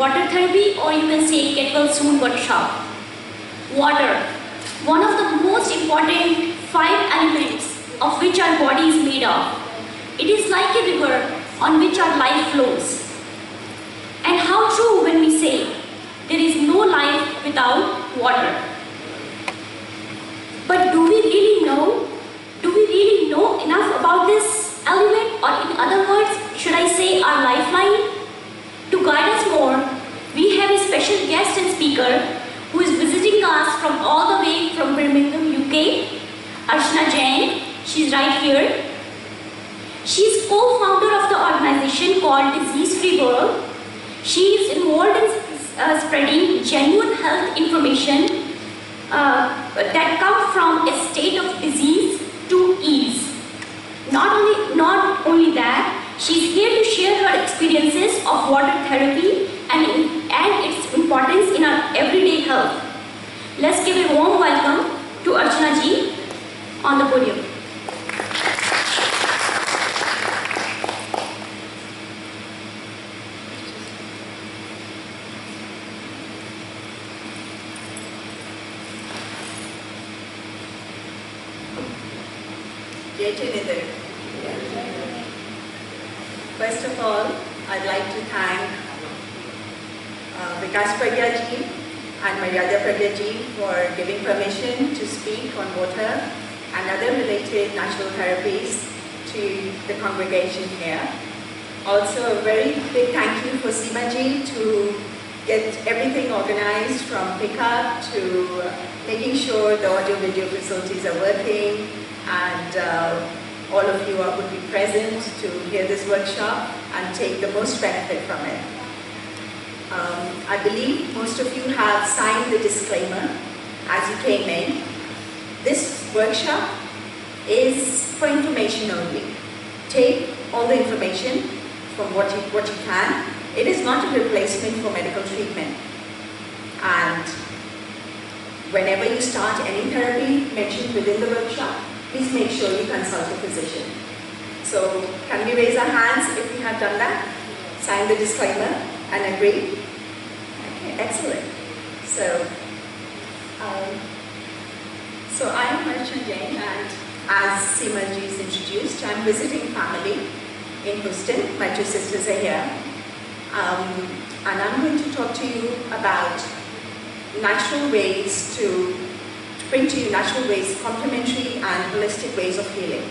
water therapy, or you can say get well soon workshop. Water, one of the most important 5 elements of which our body is made of. It is like a river on which our life flows. And how true when we say there is no life without water. But do we really know? Do we really know enough about this element, or in other words, should I say our lifeline? To guide us more, we have a special guest and speaker who is visiting us from all the way from Birmingham, UK, Archana Jain. She's right here. She's co-founder of the organization called Disease Free World. She is involved in spreading genuine health information that comes from a state of disease to ease. Not only that, she's here to share her experiences of water therapy and its importance in our everyday health. Let's give a warm welcome to Archana ji on the podium. First of all, I'd like to thank Vikas Pragya ji and Maryada Pragya ji for giving permission to speak on water and other related natural therapies to the congregation here. Also, a very big thank you for Seema ji to get everything organized from pickup to making sure the audio-video facilities are working, and all of you would be present to hear this workshop and take the most benefit from it. I believe most of you have signed the disclaimer as you came in. This workshop is for information only. Take all the information from what you can. It is not a replacement for medical treatment. And whenever you start any therapy mentioned within the workshop, please make sure you consult a physician. So, can we raise our hands if we have done that? Sign the disclaimer and agree? Okay, excellent. So I am Archana Jain, and as Seema ji is introduced, I am visiting family in Houston. My 2 sisters are here. And I'm going to talk to you about natural ways to bring to you natural ways, complementary and holistic ways of healing.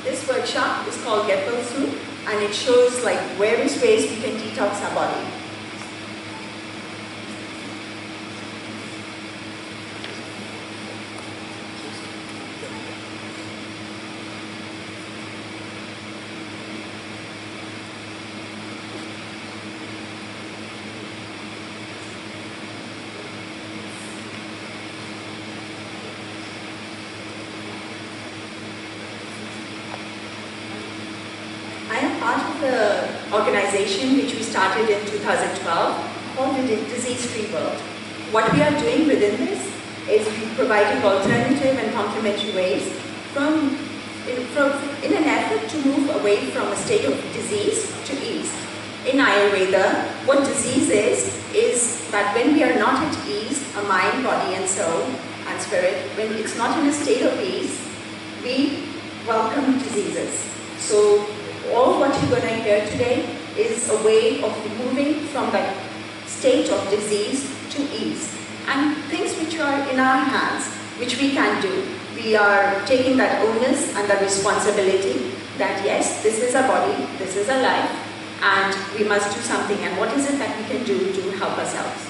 This workshop is called Get Well Soon, and it shows like various ways we can detox our body. The organization which we started in 2012 called the Disease Free World. What we are doing within this is providing alternative and complementary ways in an effort to move away from a state of disease to ease. In Ayurveda, what disease is that when we are not at ease, a mind, body and soul and spirit, when it's not in a state of ease, we welcome diseases. So all what you're going to hear today is a way of moving from that state of disease to ease. And things which are in our hands, which we can do. We are taking that onus and the responsibility that yes, this is a body, this is a life, and we must do something. And what is it that we can do to help ourselves?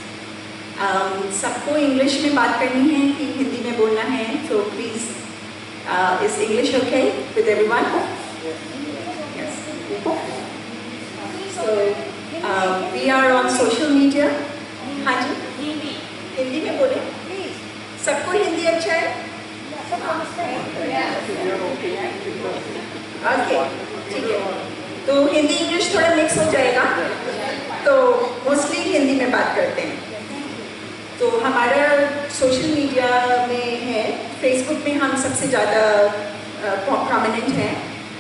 सबको English में बात करनी है कि हिंदी में बोलना है, so please, is English okay with everyone? So, we are on social media. हाँ जी, हिंदी में बोले. सबको हिंदी अच्छा है? Okay, ठीक है. तो हिंदी इंग्लिश थोड़ा मिक्स हो जाएगा. तो मोस्टली हिंदी में बात करते हैं. तो हमारा सोशल मीडिया में है, फेसबुक में हम सबसे ज़्यादा prominent हैं,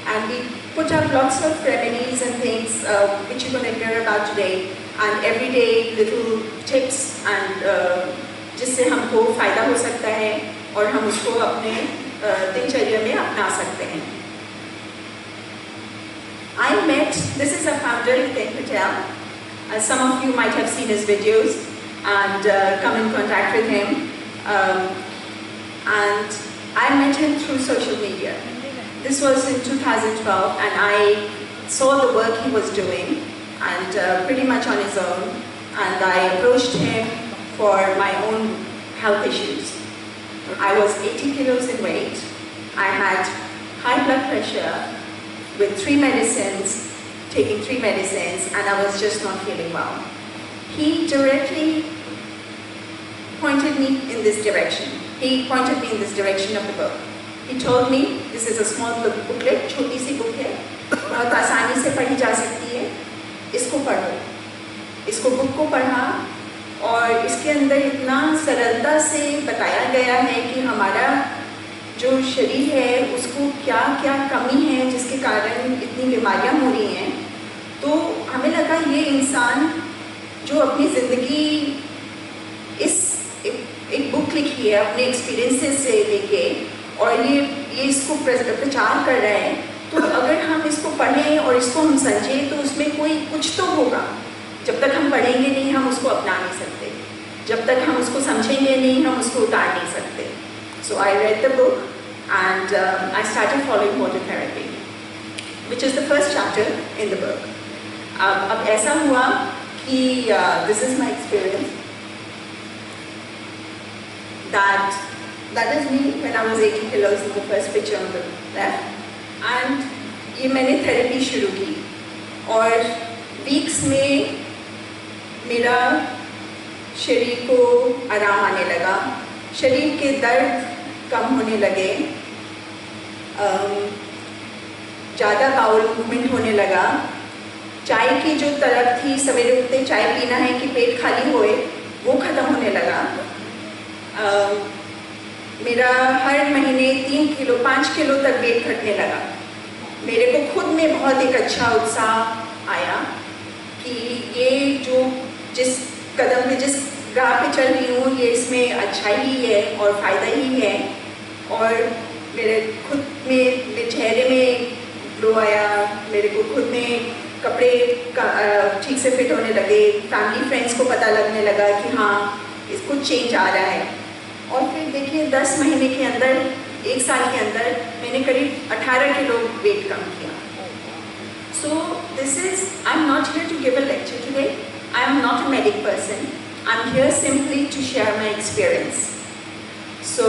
and we put up lots of remedies and things which you're going to hear about today, and everyday little tips and जिससे हमको फ़ायदा हो सकता है और हम उसको अपने दिनचर्या में अपना सकते हैं. This is a founder, Hiten Patel. Some of you might have seen his videos and come in contact with him. And I met him through social media. This was in 2012, and I saw the work he was doing, and pretty much on his own. And I approached him for my own health issues. I was 80 kilos in weight. I had high blood pressure with 3 medicines, taking 3 medicines, and I was just not feeling well. He directly pointed me in this direction. He pointed me in this direction of the book. He told me, this is a small booklet, छोटी सी book है, बहुत आसानी से पढ़ी जा सकती है, इसको पढ़ो. इसको book को पढ़ा और इसके अंदर इतना सरलता से बताया गया है कि हमारा जो शरीर है उसको क्या क्या कमी है जिसके कारण इतनी बीमारियां हो रही हैं. तो हमें लगा ये इंसान जो अपनी ज़िंदगी एक बुक लिखी है अपने एक्सपीरियंसेस से लेके और ये इसको प्रचार कर रहा है, तो अगर हम इसको पढ़ें और इसको हम समझें तो उसमें कोई कुछ तो होगा. जब तक हम पढ़ेंगे नहीं हम उसको अपना नहीं सकते, जब तक हम उसको समझेंगे नहीं हम उसको उतार नहीं सकते. So I read the book and I started following water therapy, which is the first chapter in the book. अब ऐसा हुआ कि this is my experience. That is me when I was 80 kilos in the first picture on the left. And ये मैंने therapy शुरू की और weeks में मेरा शरीर को आराम आने लगा, शरीर के दर्द कम होने लगे, ज़्यादा बाउल मूवमेंट होने लगा, चाय की जो तलब थी सवेरे उठते चाय पीना है कि पेट खाली होए वो ख़त्म होने लगा. मेरा हर महीने 3 किलो 5 किलो तक वेट घटने लगा. मेरे को खुद में बहुत एक अच्छा उत्साह आया कि ये जो जिस कदम पे जिस राह पे चल रही हूँ ये इसमें अच्छा ही है और फ़ायदा ही है. और मेरे खुद में मेरे चेहरे में ग्लो आया, मेरे को खुद में कपड़े ठीक से फिट होने लगे, फैमिली फ्रेंड्स को पता लगने लगा कि हाँ इसको चेंज आ रहा है. और फिर देखिए 10 महीने के अंदर 1 साल के अंदर मैंने करीब 18 किलो वेट कम किया. So this is, I'm not here to give a lecture today. I am not a medic person. I'm here simply to share my experience. So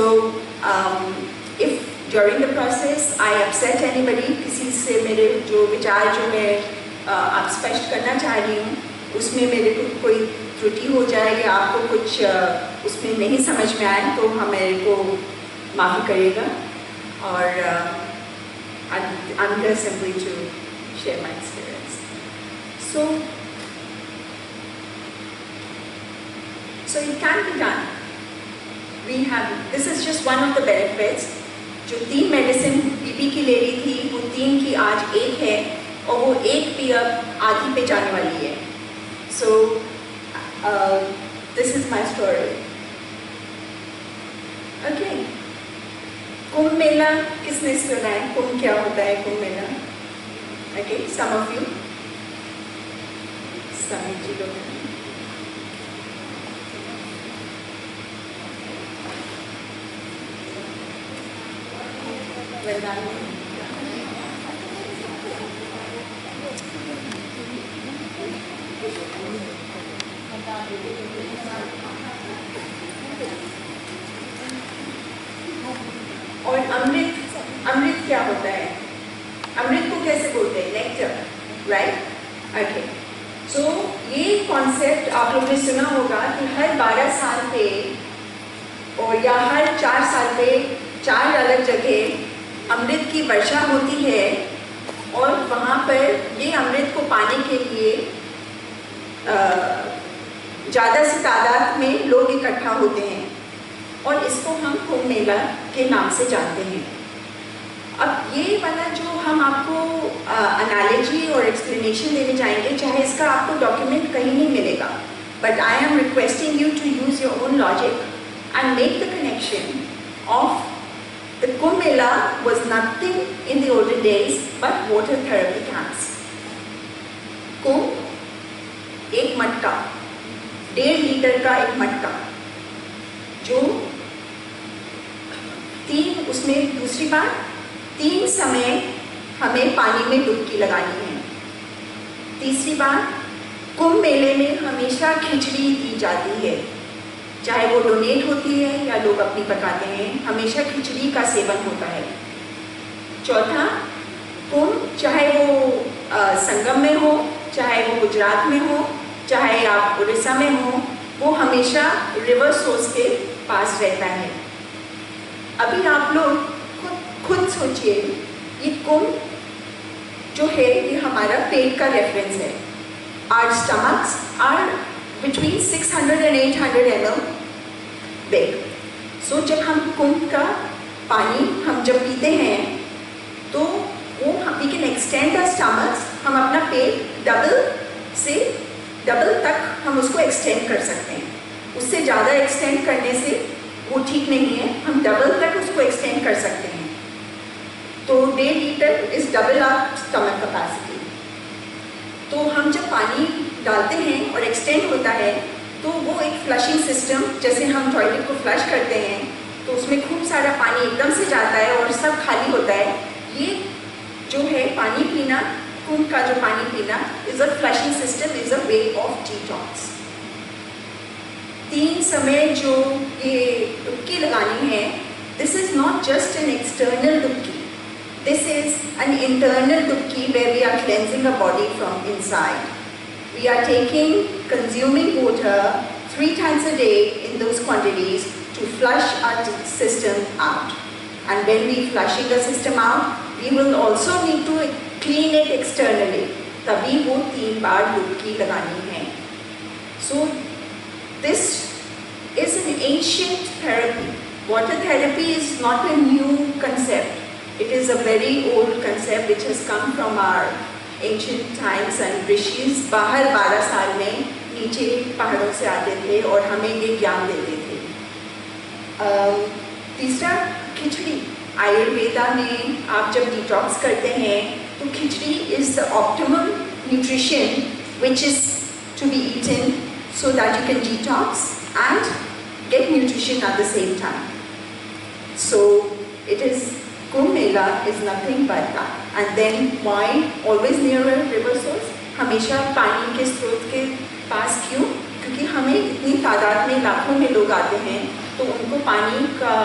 if during the process I upset anybody, किसी से मेरे जो विचार जो मैं आप स्पष्ट करना चाह रही हूँ उसमें मेरे को कोई त्रुटि हो जाए या आपको कुछ उसमें नहीं समझ में आए तो हम मेरे को माफ़ी करिएगा. और I'm here simply to share my experience. So it can be done. This is just one of the benefits. जो 3 मेडिसिन बीपी की ले रही थी वो 3 की आज 1 है और वो 1 भी अब आधी पे जाने वाली है. So this is my story. Okay. Kumbh Mela किसने सुना है? कुंभ क्या होता है? Kumbh Mela. Okay, some of you. Some जी लोग. Well done. और अमृत क्या होता है? अमृत को कैसे बोलते हैं? Nectar, right? ओके. सो ये कॉन्सेप्ट आप लोगों ने सुना होगा कि हर 12 साल पे और या हर 4 साल पे 4 अलग जगह अमृत की वर्षा होती है और वहाँ पर ये अमृत को पाने के लिए ज़्यादा से तादाद में लोग इकट्ठा होते हैं और इसको हम कुंभ मेला के नाम से जानते हैं. अब ये वाला जो हम आपको एनालॉजी और एक्सप्लेनेशन देने जाएंगे, चाहे इसका आपको डॉक्यूमेंट कहीं नहीं मिलेगा, but I am requesting you to use your own logic and make the connection of the Kumbh Mela was nothing in the olden days but water therapy camps. कुंभ एक मटका, 1.5 लीटर का एक मटका, जो उसमें दूसरी बात 3 समय हमें पानी में डुबकी लगानी है। तीसरी बात, कुंभ मेले में हमेशा खिचड़ी दी जाती है, चाहे वो डोनेट होती है या लोग अपनी पकाते हैं, हमेशा खिचड़ी का सेवन होता है। चौथा, कुंभ चाहे वो संगम में हो, चाहे वो गुजरात में हो, चाहे आप उड़ीसा में हो, वो हमेशा रिवर सोर्स के पास रहता है। अभी आप लोग खुद सोचिए, ये कुंभ जो है ये हमारा पेट का रेफरेंस है। Our stomachs are between 600 and 800 ml big. So जब हम कुंभ का पानी हम जब पीते हैं तो वो we can extend our stomachs, हम अपना पेट डबल तक हम उसको एक्सटेंड कर सकते हैं। उससे ज़्यादा एक्सटेंड करने से वो ठीक नहीं है, हम डबल तक उसको एक्सटेंड कर सकते हैं। तो 1.5 litre is double our stomach capacity. तो हम जब पानी डालते हैं और एक्सटेंड होता है तो वो एक फ्लशिंग सिस्टम, जैसे हम टॉयलेट को फ्लश करते हैं तो उसमें खूब सारा पानी एकदम से जाता है और सब खाली होता है। ये जो है पानी पीना, कुंभ का जो पानी पीना is a flushing system, is a way of detox. 3 समय जो ये डुबकी लगानी है, this is not just an external डुबकी, this is an internal dubki where we are cleansing our body from inside. We are consuming water 3 times a day in those quantities to flush our system out. And when we flushing the system out, we will also need to clean it externally. तभी वो 3 बार डुबकी लगानी है। So this is an ancient therapy. Water therapy is not a new concept. It is a very old concept which has come from our ancient times, and rishis बाहर 12 साल में नीचे पहाड़ों से आते थे और हमें ये ज्ञान देते थे। तीसरा, खिचड़ी। आयुर्वेदा में आप जब डिटॉक्स करते हैं तो खिचड़ी is the optimal nutrition which is to be eaten so that you can detox and get nutrition at the same time. So it is Kumbh Mela is nothing but that. And then why always near a river source? हमेशा पानी के स्रोत के पास क्यों? क्योंकि हमें इतनी तादाद में लाखों में लोग आते हैं तो उनको पानी का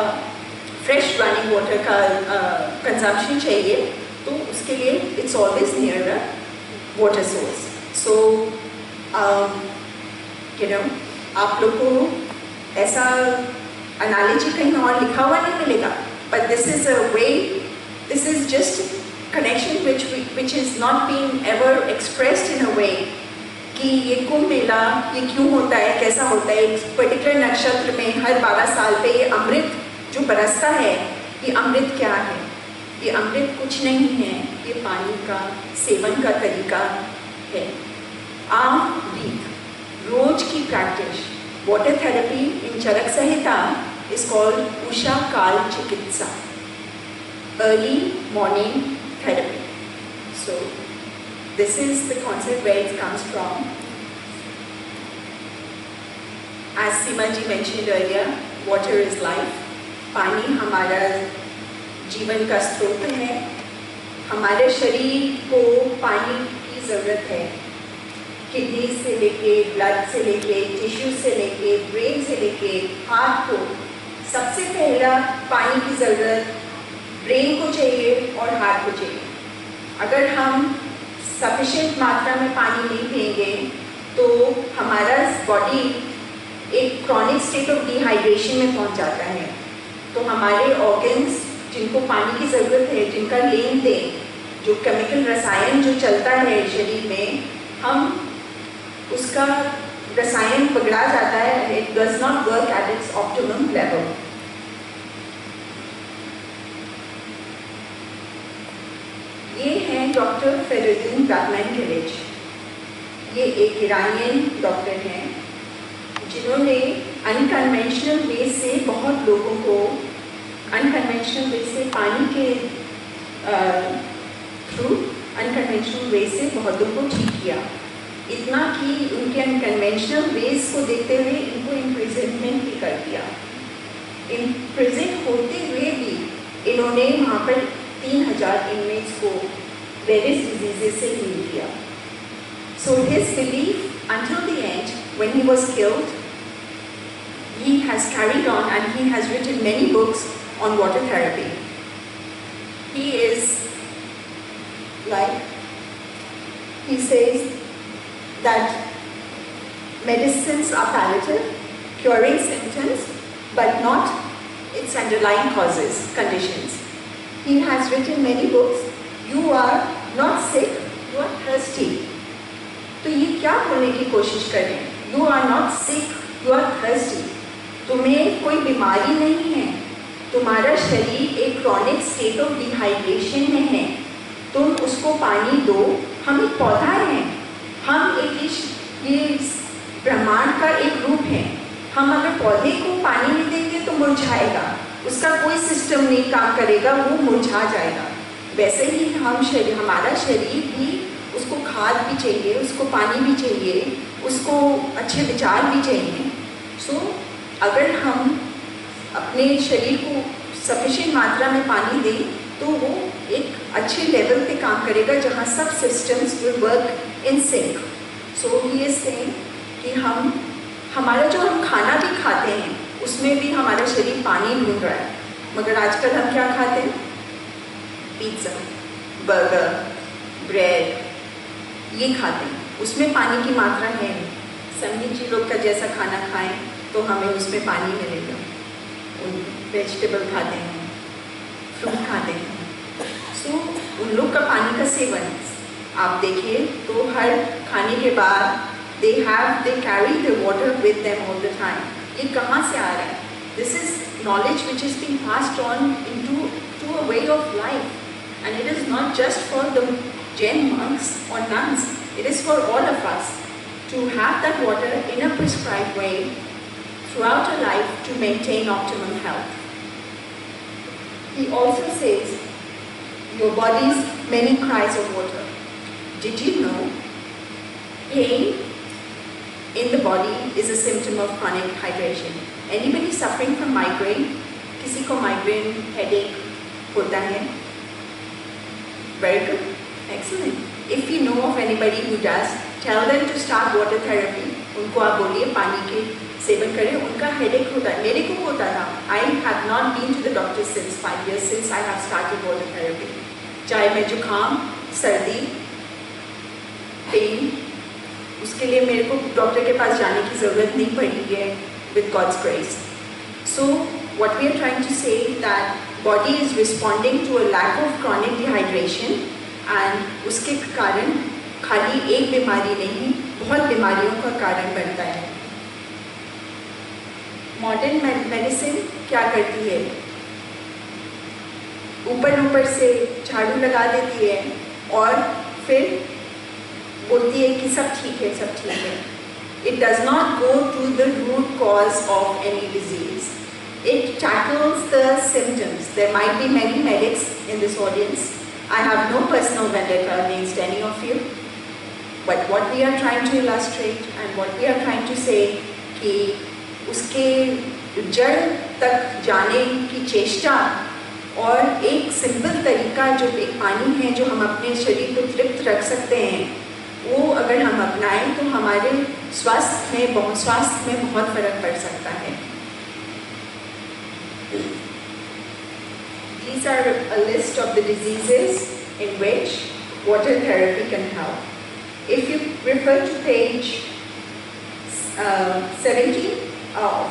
फ्रेश रनिंग वाटर का कंजम्पशन चाहिए, तो उसके लिए it's always near a water source. So आप लोग को ऐसा एनालॉजी कहीं और लिखा हुआ नहीं मिलेगा, but this is a way, this is just connection which is not being ever expressed in a way कि ये कुंभ मेला ये क्यों होता है, कैसा होता है। एक पर्टिकुलर नक्षत्र में हर 12 साल पे ये अमृत जो बरसता है, ये अमृत क्या है? ये अमृत कुछ नहीं है, ये पानी का सेवन का तरीका है। आम रीत रोज की practice, water therapy in Charak Samhita is called Usha Kal Chikitsa, early morning therapy. So this is the concept where it comes from. As Seema ji mentioned earlier, water is life. पानी हमारा जीवन का स्रोत है। हमारे शरीर को पानी की ज़रूरत है। किडनी से लेके, ब्लड से लेके, टिश्यू से लेके, ब्रेन से लेके हार्ट को, सबसे पहला पानी की ज़रूरत ब्रेन को चाहिए और हार्ट को चाहिए। अगर हम सफिशिएंट मात्रा में पानी नहीं पिएंगे तो हमारा बॉडी एक क्रॉनिक स्टेट ऑफ डिहाइड्रेशन में पहुंच जाता है। तो हमारे ऑर्गन्स जिनको पानी की ज़रूरत है, जिनका लेन देन, जो केमिकल रसायन जो चलता है शरीर में, हम उसका रसायन बिगड़ा जाता है। It does not work at its optimum level. Doctor Fereydoun Batmanghelidj. ये एक ईरानियन डॉक्टर हैं जिन्होंने अनकन्वेंशनल वे से बहुत लोगों को अनकन्वेंशनल वे से पानी के थ्रू अनकन्वेंशनल वे से बहुत लोगों को ठीक किया। इतना कि उनके अनकन्वेंशनल वेज को देखते हुए इनको इम्प्रिजनमेंट भी कर दिया। इम्प्रिजन होते हुए भी इन्होंने वहाँ पर 3000 इनमेट्स को वेरियस डिजीजेस से हील किया। So his belief until the end, when he was killed, he has carried on and he has written many books on water therapy. He is like, he says that medicines are palliative, curing symptoms, but not its underlying causes, conditions. He has written many books. You are not sick, you are thirsty. तो ये क्या बोलने की कोशिश कर रहे हैं? You are not sick, you are thirsty. तुम्हें कोई बीमारी नहीं है, तुम्हारा शरीर एक क्रॉनिक स्टेट ऑफ डिहाइड्रेशन में है, तुम उसको पानी दो। हम एक पौधा हैं, हम ये ब्रह्मांड का एक रूप है। हम अगर पौधे को पानी नहीं देंगे तो मुरझाएगा, उसका कोई सिस्टम नहीं काम करेगा, वो मुरझा जाएगा। वैसे ही हमारा शरीर भी, उसको खाद भी चाहिए, उसको पानी भी चाहिए, उसको अच्छे विचार भी चाहिए। सो अगर हम अपने शरीर को सफिशिएंट मात्रा में पानी दें तो वो एक अच्छे लेवल पे काम करेगा जहाँ सब systems will work in sync. So he is saying कि हमारा जो हम खाना भी खाते हैं उसमें भी हमारा शरीर पानी ढूंढ रहा है। मगर आजकल हम क्या खाते हैं? पिज्ज़ा, बर्गर, ब्रेड, ये खाते हैं, उसमें पानी की मात्रा है नहीं। समी जी लोग का जैसा खाना खाएं तो हमें उसमें पानी मिलेगा। वेजिटेबल खाते हैं, फ्रूट खाते हैं। सो उन लोग का पानी का सेवन आप देखिए तो हर खाने के बाद they carry the water with them all the time. ये कहाँ से आ रहा है? This is knowledge which is being passed on to a way of life and it is not just for the Jain monks or nuns, it is for all of us to have that water in a prescribed way throughout our life to maintain optimum health. He also says, your body's many cries of water. Did you know pain in the body is a symptom of chronic hydration? Anybody suffering from migraine? किसी को migraine, headache होता है? Very good. Excellent. If you know of anybody who does, tell them to start water therapy. उनको आप बोलिए पानी के seven करें। उनका हेडेक होता है, मेरे को होता था। I have not been to the doctor since 5 years since I have started water therapy. चाहे मैं जुकाम, सर्दी, पेन, उसके लिए मेरे को डॉक्टर के पास जाने की ज़रूरत नहीं पड़ी है with God's grace. So what we are trying to say that body is responding to a lack of chronic dehydration. And उसके कारण खाली एक बीमारी नहीं, बहुत बीमारियों का कारण बनता है। मॉडर्न मेडिसिन क्या करती है? ऊपर से झाड़ू लगा देती है और फिर बोलती है कि सब ठीक है, सब ठीक है। It does not go to the root cause of any disease. It tackles the symptoms. There might be many medics in this audience. I have no personal vendetta against any of you, but what we are trying to illustrate and what we are trying to say कि उसके जड़ तक जाने की चेष्टा और एक simple तरीका जो एक पानी है जो हम अपने शरीर को तृप्त रख सकते हैं, वो अगर हम अपनाएं तो हमारे स्वास्थ्य में बहुत फर्क पड़ सकता है। These are a list of the diseases in which water therapy can help. If you refer to page 70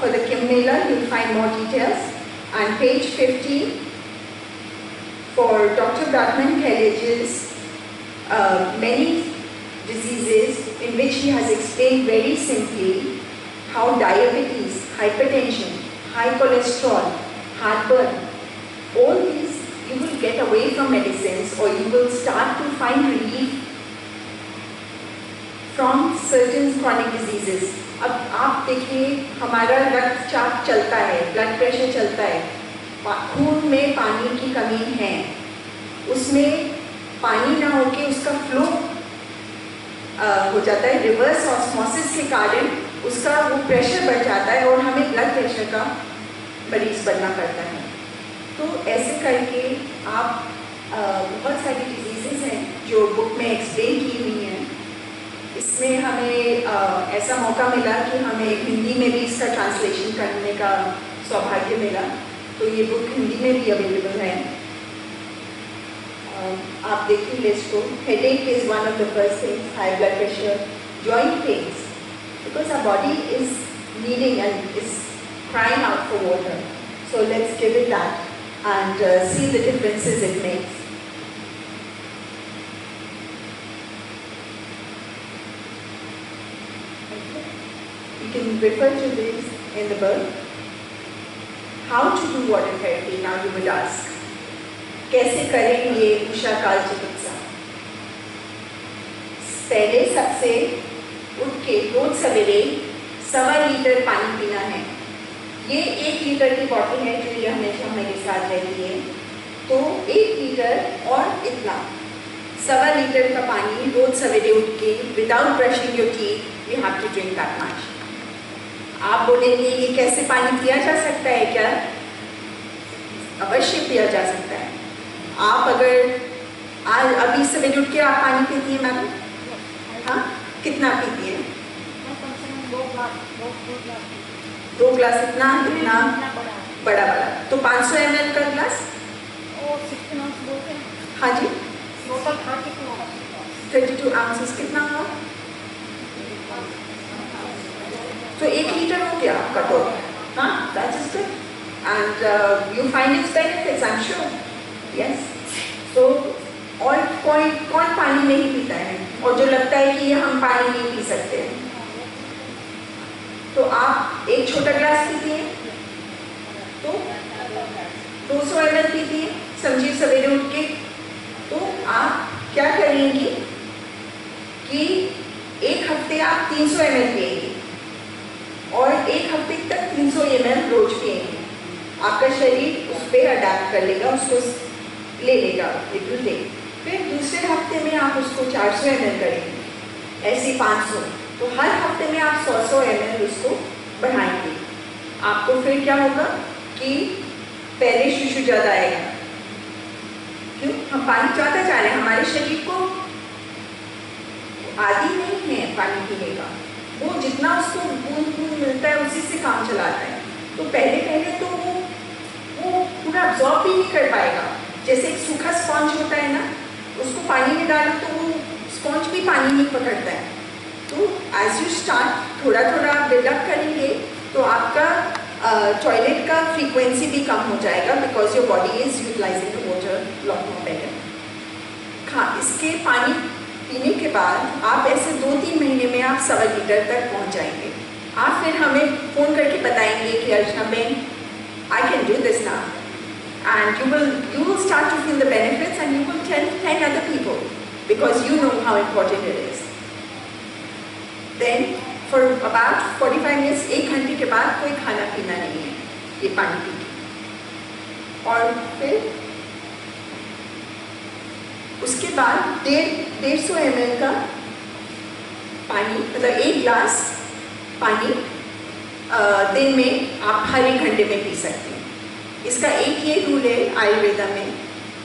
for the Kimmela, you'll find more details, and page 50 for Dr. Batmangkhilich's many diseases in which he has explained very simply how diabetes, hypertension, high cholesterol, heartburn, all these you will get away from medicines, or you will start to find relief from certain chronic diseases. अब आप देखिए, हमारा रक्तचाप चलता है, blood pressure चलता है, खून में पानी की कमी है, उसमें पानी ना होके उसका फ्लो हो जाता है, रिवर्स ऑस्मोसिस के कारण उसका वो प्रेशर बढ़ जाता है और हमें ब्लड प्रेशर का मरीज बनना पड़ता है। तो ऐसे करके आप बहुत सारी डिजीज़ेस हैं जो बुक में एक्सप्लेन की हुई हैं। इसमें हमें ऐसा मौका मिला कि हमें हिंदी में भी इसका ट्रांसलेशन करने का सौभाग्य मिला, तो ये बुक हिंदी में भी अवेलेबल है। आप देखिए लिस्ट को। Headache is one of the first things, high blood pressure, joint pains, because our body is needing and is crying out for water. So let's give it that and see the differences it makes. Okay. You can refer to this in the book. How to do water therapy, now you would ask. कैसे करें ये उषाकाल चिकित्सा? पहले सबसे उठ के रोज सवेरे 1.25 litre पानी पीना है। ये 1 लीटर की बॉटल है जो ये हमेशा मेरे साथ रहती है, तो 1 लीटर और इतना 1.25 लीटर का पानी रोज सवेरे उठ के without brushing your teeth you have to drink that much. आप बोलेंगे ये कैसे पानी पिया जा सकता है क्या? अवश्य पिया जा सकता है। आप अगर आज अभी सवेरे उठ के आप पानी पीती हैं मैम? हाँ, कितना पीती है? 2 ग्लास। इतना इतना बड़ा बड़ा, तो 500 ml का ग्लास। हाँ जी, 32 ounces कितना हुआ? तो 1 लीटर हो गया आपका तो। हाँ, that is good and you find its benefits, I'm sure. Yes. So और कौन पानी नहीं पीता है और जो लगता है कि ये हम पानी नहीं पी सकते हैं? तो आप एक छोटा ग्लास पीती हैं तो 200 ml पीती हैं, समझिए सवेरे उठ के। तो आप क्या करेंगी कि 1 हफ्ते आप 300 ml पिएंगे और 1 हफ्ते तक 300 ml रोज पिएंगे। आपका शरीर उस पर अडेप्ट कर लेगा, उसको ले लेगा, इट विल टेक। फिर दूसरे हफ्ते में आप उसको 400 ml करेंगे, ऐसे 500, तो हर हफ्ते में आप 100 ml उसको बढ़ाएंगे। आपको फिर क्या होगा कि पहले शिशु ज़्यादा आएगा। क्यों? हम पानी ज़्यादा जा रहे हैं, हमारे शरीर को आदी नहीं है पानी पीने का, वो जितना उसको बूंद बूंद मिलता है उसी से काम चलाता है। तो पहले तो वो पूरा अब्जॉर्ब भी नहीं कर पाएगा। जैसे एक सूखा स्पॉन्ज होता है ना, उसको पानी में डालो तो वो स्पॉन्ज भी पानी नहीं पकड़ता है। तो एज यू स्टार्ट थोड़ा थोड़ा आप डेवलप करेंगे तो आपका टॉयलेट का फ्रीक्वेंसी भी कम हो जाएगा, because your body is utilising the water lot more better. इसके पानी पीने के बाद आप ऐसे 2-3 महीने में आप 1.25 लीटर तक पहुंच जाएंगे। आप फिर हमें फ़ोन करके बताएंगे कि Archana ben, I can do this now, and you will start to feel the benefits and you will tell 10 other people because you know how important it is. Then for about 45 minutes, 1 घंटे के बाद कोई खाना पीना नहीं है, ये पानी पी के। और फिर उसके बाद 150 ml का पानी, मतलब 1 ग्लास पानी दिन में आप हर 1 घंटे में पी सकते हैं। इसका एक ये रूल है आयुर्वेदा में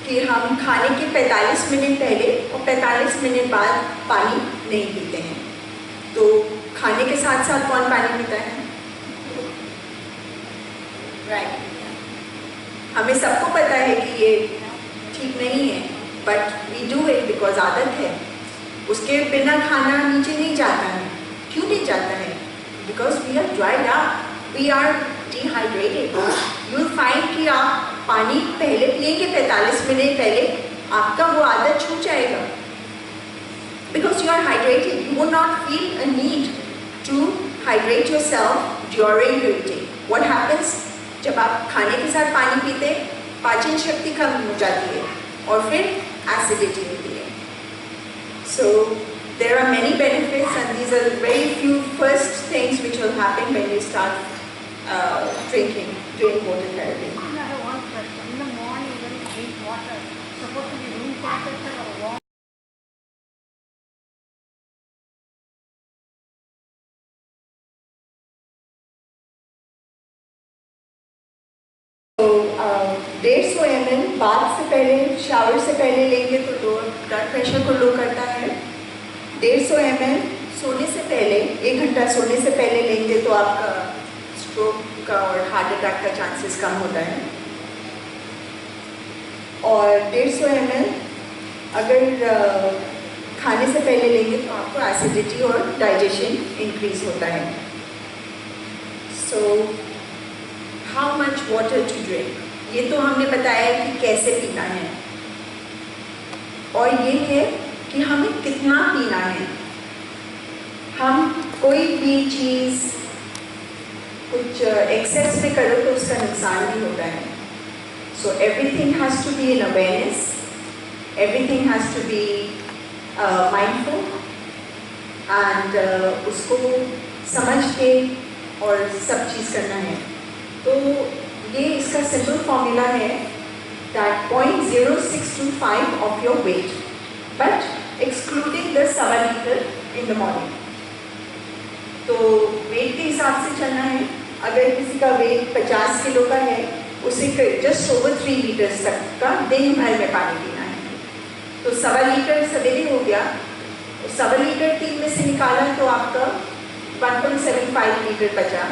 कि हम खाने के 45 मिनट पहले और 45 मिनट बाद पानी नहीं पीते हैं। तो खाने के साथ साथ कौन पानी पीता है? राइट। हमें सबको पता है कि ये ठीक नहीं है, but we do it because आदत है। उसके बिना खाना नीचे नहीं जाता है। क्यों नहीं जाता है? Because we are dried up, we are dehydrated. You will find कि आप पानी पहले पिएंगे 45 मिनट पहले, आपका वो आदत छूट जाएगा, because you are hydrated. You will not feel a need to hydrate yourself during your eating. What happens जब आप खाने के साथ पानी पीते पाचन शक्ति कम हो जाती है और फिर एसिडिटी होती है. So there are many benefits, and these are very few first things which will happen when you start doing water therapy. I have one question. In the morning when you drink water, supposed to be room temperature or warm? तो 150 ml bath से पहले, shower से पहले लेंगे तो blood pressure को लो करता है. 150 ml सोने से पहले, 1 घंटा सोने से पहले लेंगे तो आपका स्ट्रोक का और हार्ट अटैक का चांसेस कम होता है. और 150 ml अगर खाने से पहले लेंगे तो आपको एसिडिटी और डाइजेशन इंक्रीज होता है. So how much water to drink, ये तो हमने बताया कि कैसे पीना है, और ये है कि हमें कितना पीना है. हम कोई भी चीज़ कुछ एक्सेस में करो तो उसका नुकसान भी होता है. So everything has to be in awareness, everything has to be mindful, and उसको समझ के और सब चीज़ करना है. तो ये इसका सिंपल फॉर्मूला है that 0.0625 of your weight, but excluding the 1.25 litre in the morning. तो वेट के हिसाब से चलना है. अगर किसी का वेट 50 किलो का है, उसे जस्ट ओवर 3 लीटर्स तक का दिन भर में पानी पीना है. तो 1.25 लीटर सवेरे हो गया, 1.25 लीटर 3 में से निकाला तो आपका 1.75 लीटर बचा.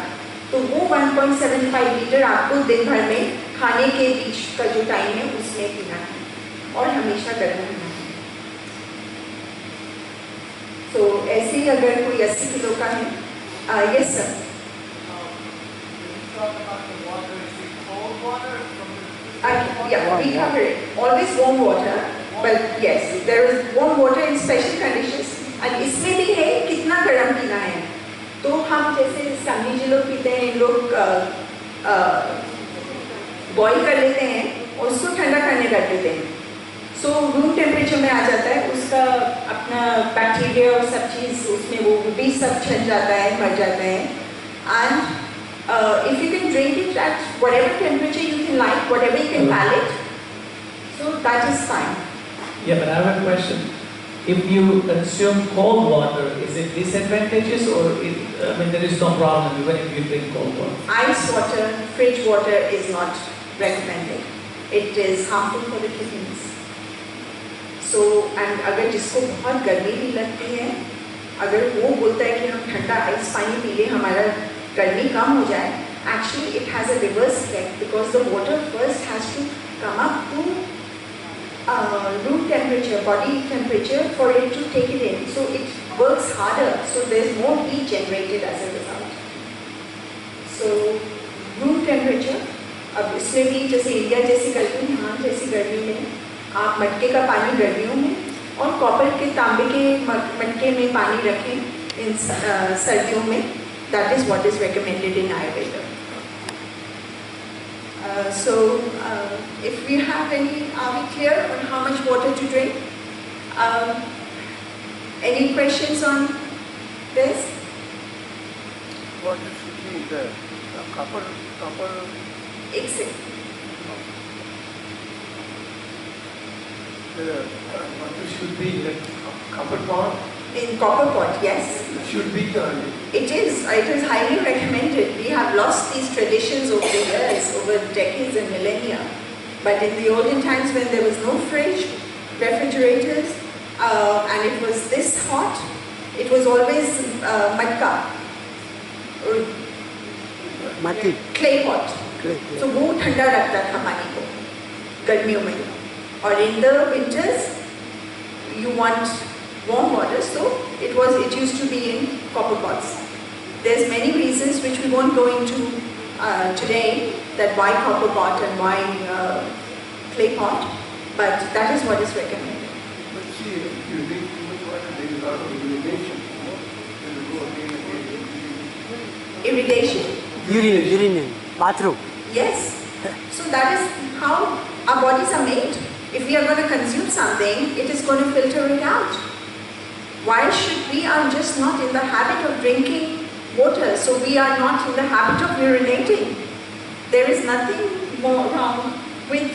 तो वो 1.75 लीटर आपको दिन भर में खाने के बीच का जो टाइम है उसमें पीना है, और हमेशा गर्म रहना है. तो ऐसे ही अगर कोई 80 किलो का है, yes sir. Yeah, we cover it. Always warm water, but yes, there is warm water in special conditions. and इसमें भी है कितना गर्म पीना है. तो हम जैसे सामने जो लोग पीते हैं, लोग बॉईल कर लेते हैं और उसको ठंडा करने रख देते हैं. सो रूम टेम्परेचर में आ जाता है, उसका अपना बैक्टीरिया और सब चीज़ उसमें वो भी सब छन जाता है, मर जाता है. And if you can drink it at whatever temperature you can like, whatever you can palate, so that is fine. Yeah, but I have a question. If you consume cold water, is it disadvantageous, or there is no problem even if you drink cold water? Ice water, fridge water is not recommended. It is harmful for the kidneys. So, and अगर जिसको बहुत गर्मी भी लगती है, अगर वो बोलता है कि हम ठंडा आइस पानी पी लें, हमारा गर्मी कम हो जाए, actually it has a reverse effect because the water first has to come up to room temperature, body temperature for it to take it in. So it works harder. So there's more heat generated as a result. So room temperature. अब इसमें भी जैसे India जैसी गर्मी, यहाँ जैसी गर्मी में आप मटके का पानी गर्मियों में और कॉपर के तांबे के मटके में पानी रखें इन सर्दियों में. That is what is recommended in Ayurveda. So if we have any, are we clear on how much water to drink? Any questions on this? What should be the copper? एक second. What should be the copper pot? In copper pot, yes. Should be done. It is highly recommended. We have lost these traditions over the years, over decades and millennia. But in the olden times when there was no fridge, refrigerators, and it was this hot, it was always matka, Mati. clay pot. So वो ठंडा रखता था पानी को गर्मियों में. और in the winters, you want warm water, so it used to be in copper pots. There's many reasons which we won't go into today, that why copper pot and why clay pot, but that is what is recommended. But see, if you drink too much water, there is a lot of irrigation. It will go again and again. Irrigation? Urine, bathroom. Yes. So that is how our bodies are made. If we are going to consume something, it is going to filter it out. Why should we are just not in the habit of drinking water, so we are not in the habit of urinating? There is nothing more wrong with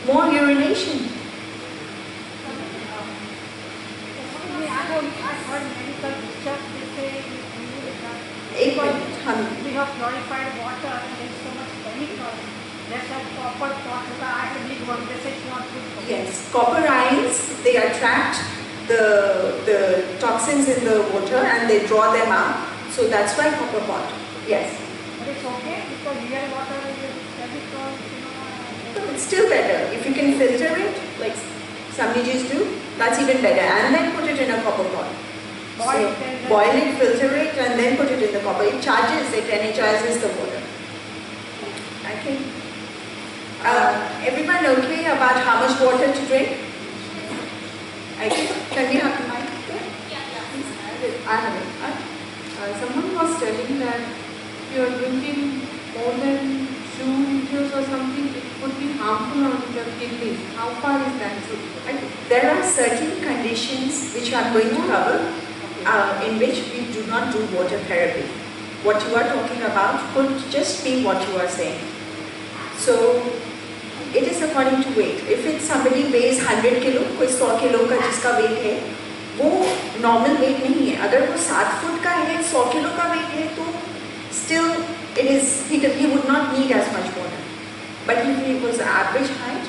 more urination. I've heard medical research, they say एक minute हम we have purified water and there's so much chemical. There's a copper pot, I believe one, they say it's not good for you. Yes, copper ions, they attract the toxins in the water and they draw them out. So that's why copper pot. Yes. But it's okay because real water is chemical, So it's still better. If you can filter it, like some Nijis do, that's even better. And then put it in a copper pot. Boil So it, boil it, filter it, and then put it in the copper. It charges, it energizes the water. Okay. Everyone okay about how much water to drink? Okay. Can we have the mic? I have it. Someone was telling that if you are drinking more than 2 liters or something, it could be harmful on the kidneys. How far is that true? There are certain conditions which I'm going to cover in which we do not do water therapy. What you are talking about could just be what you are saying. So it is according to weight. If it's somebody weighs 100 kilo, कोई 100 kilo का जिसका weight है, वो normal weight नहीं है. अगर वो 7 foot का है, 100 किलो का weight है, तो still it is he would not need as much water. But if he was average height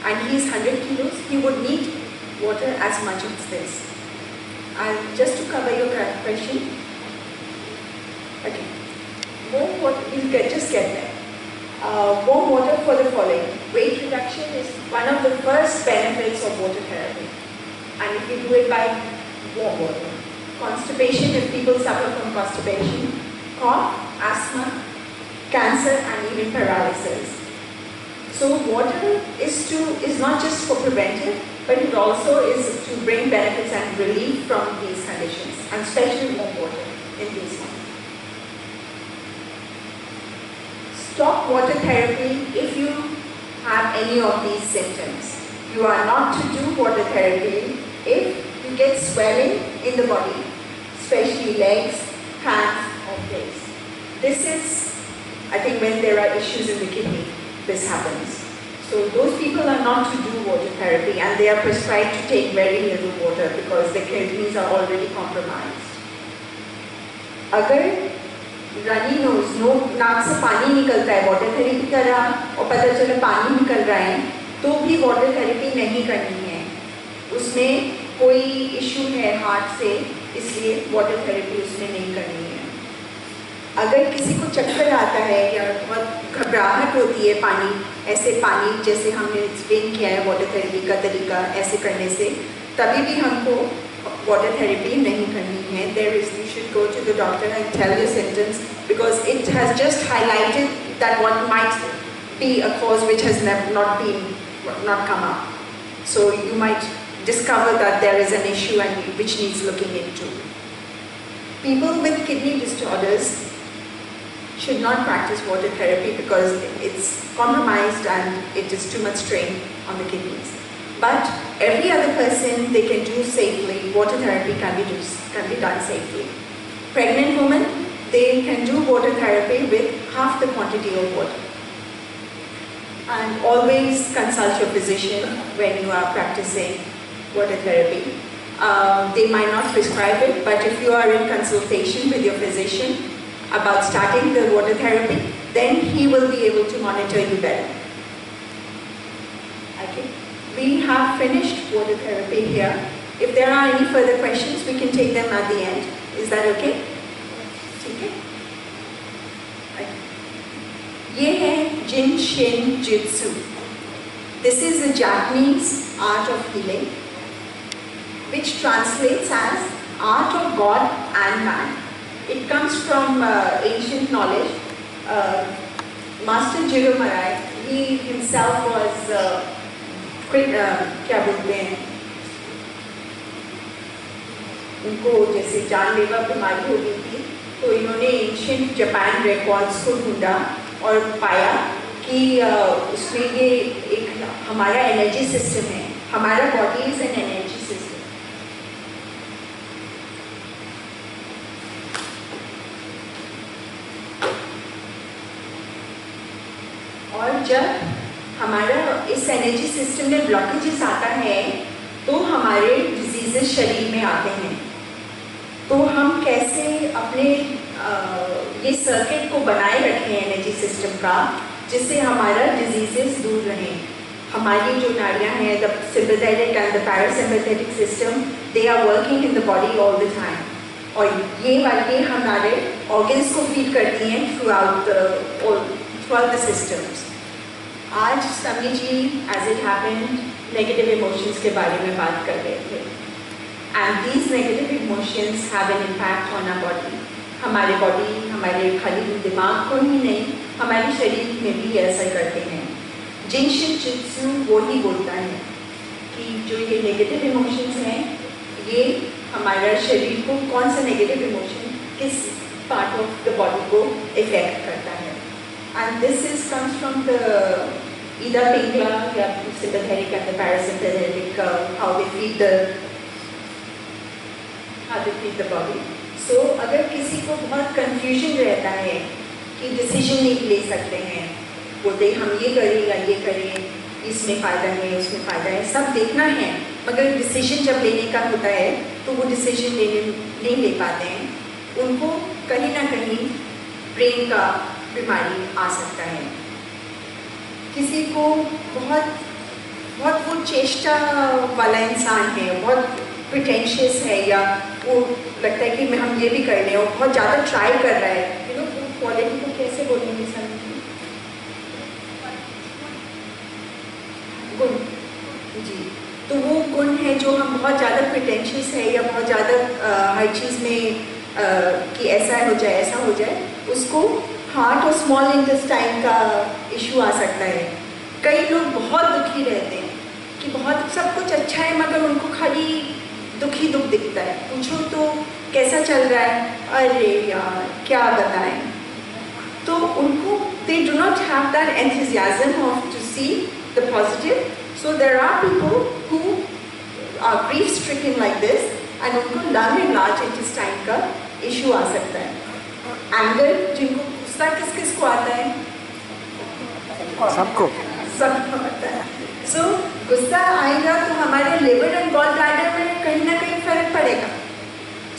and he is 100 kilos, he would need water as much as this. And just to cover your question, okay, warm water, we'll just get there. Warm water for the following. Weight reduction is one of the first benefits of water therapy. And if you do it by warm water. Constipation, if people suffer from constipation, cough, asthma, cancer, and even paralysis. So water is not just for preventive, but it also is to bring benefits and relief from these conditions, and especially warm water in these ones. Stop water therapy if you have any of these symptoms. You are not to do water therapy if you get swelling in the body, especially legs, hands, or face. This is, I think, when there are issues in the kidney, this happens. So those people are not to do water therapy, and they are prescribed to take very little water because their kidneys are already compromised. अगर runny nose नाक से पानी निकलता है, water therapy कर रहा और पता चले पानी निकल रहा है, तो भी वाटर थेरेपी नहीं करनी है. उसमें कोई इशू है हार्ट से, इसलिए वाटर थेरेपी उसमें नहीं करनी है. अगर किसी को चक्कर आता है या बहुत घबराहट होती है पानी जैसे हमने एक्सप्लेन किया है वाटर थेरेपी का तरीका ऐसे करने से, तभी भी हमको water therapy नहीं करनी है. You should go to the doctor and tell your symptoms, because it has just highlighted that what might be a cause which has not come up. So you might discover that there is an issue and which needs looking into. People with kidney disorders should not practice water therapy because it's compromised and it is too much strain on the kidneys. But every other person they can do safely. Water therapy can be done safely. Pregnant women, they can do water therapy with half the quantity of water. And always consult your physician when you are practicing water therapy. They might not prescribe it, but if you are in consultation with your physician about starting the water therapy, then he will be able to monitor you better. Okay. We have finished water therapy here. If there are any further questions, we can take them at the end. Is that okay? Okay. ये है Jin Shin Jitsu. This is a Japanese art of healing, which translates as art of God and man. It comes from ancient knowledge. Master Jiro Marai, he himself was क्या बोलते हैं, उनको जैसे जानलेवा बीमारी हो गई थी, तो इन्होंने एंशिएंट जापान रिकॉर्ड्स को ढूंढा और पाया कि उसमें ये एक हमारा एनर्जी सिस्टम है, हमारा body is an energy system. और जब हमारा इस एनर्जी सिस्टम में ब्लॉकेजेस आता है तो हमारे डिजीजेस शरीर में आते हैं। तो हम कैसे अपने ये सर्किट को बनाए रखें एनर्जी सिस्टम का, जिससे हमारा डिजीजेस दूर रहें। हमारी जो नाड़ियाँ हैं, the sympathetic and the parasympathetic system, they are working in the body all the time, और ये वाली हमारे ऑर्गन्स को फीड करती हैं थ्रू आउट द सिस्टम्स। आज Sami ji as it happened negative emotions के बारे में बात कर रहे थे, and these negative emotions have an impact on our body. हमारे बॉडी, हमारे खाली दिमाग को ही नहीं, हमारे शरीर में भी असर करते हैं। जिनशिन जित्सु वो ही बोलता है कि जो ये नेगेटिव इमोशंस हैं, ये हमारा शरीर को, कौन सा नेगेटिव इमोशन किस पार्ट ऑफ द बॉडी को इफेक्ट करता है। And this comes from the Ida Pingla, sympathetic and the parasympathetic, how they feed the body. So अगर किसी को बहुत confusion रहता है कि decision नहीं ले सकते हैं, बोलते हम ये करें या ये करें, इसमें फ़ायदा है, उसमें फ़ायदा है, सब देखना है, मगर decision जब लेने का होता है तो वो decision नहीं ले पाते हैं। उनको कहीं ना कहीं ब्रेन का बीमारी आ सकता है। किसी को बहुत वो चेष्टा वाला इंसान है, बहुत प्रिटेंशियस है, या वो लगता है कि हम ये भी कर लें, और बहुत ज़्यादा ट्राई कर रहा है, वो क्वालिटी को कैसे बोलेंगे सर? गुण जी। तो वो गुण है जो हम बहुत ज़्यादा प्रिटेंशियस है, या बहुत ज़्यादा हर चीज़ में कि ऐसा हो जाए, ऐसा हो जाए, उसको हार्ट और स्मॉल इंटेस्टाइन का इशू आ सकता है। कई लोग बहुत दुखी रहते हैं कि बहुत सब कुछ अच्छा है, मगर उनको खाली दुखी दुख दिखता है। पूछो तो कैसा चल रहा है, अरे यार क्या बताएं। तो उनको they do not have that enthusiasm of to see the positive. So there are people who are grief stricken like this, and उनको लंग एंड लार्ज इंटेस्टाइन का इशू आ सकता है। एंगर, जिनको गुस्सा किस को आता है? सबको आता है। सो गुस्सा आएगा तो हमारे लिवर एंड गॉल ब्लैडर में कहीं ना कहीं फर्क पड़ेगा।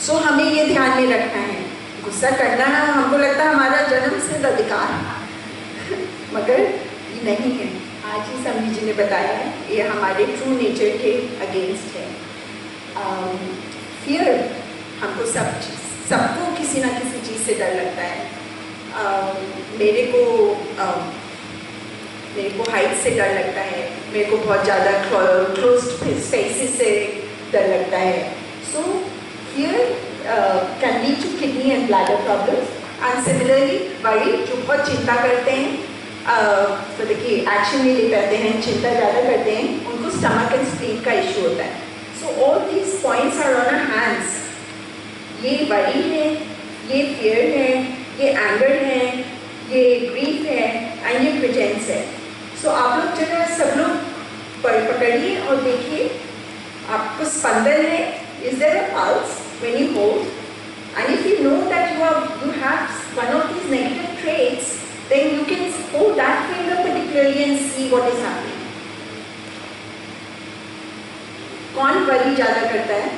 सो हमें ये ध्यान में रखना है। गुस्सा करना हमको लगता है हमारा जन्म सिद्ध अधिकार, मगर ये नहीं है। आज ही समी जी ने बताया है, ये हमारे ट्रू नेचर के अगेंस्ट है। फियर, हमको सबको किसी ना किसी चीज़ से डर लगता है। मेरे को हाइट से डर लगता है, मेरे को बहुत ज़्यादा क्लोज्ड स्पेसेस से डर लगता है। So fear can lead to kidney and bladder problems. And similarly worry, जो बहुत चिंता करते हैं, तो देखिए एक्शन नहीं ले पाते हैं, चिंता ज़्यादा करते हैं, उनको स्टमक एंड स्प्लीन का इशू होता है। So all these points are on our hands. ये वरी है, ये फियर है, ये एंगर है, ये ग्रीफ है, एंड ये प्रिटेंस है। सो आप लोग जरा सब लोग पकड़िए और देखिए, आपको स्पंदन है, is there a pulse when you hold, and if you know that you have one of these negative traits, then you can hold that finger particularly and see what is happening. कौन worry ज़्यादा करता है?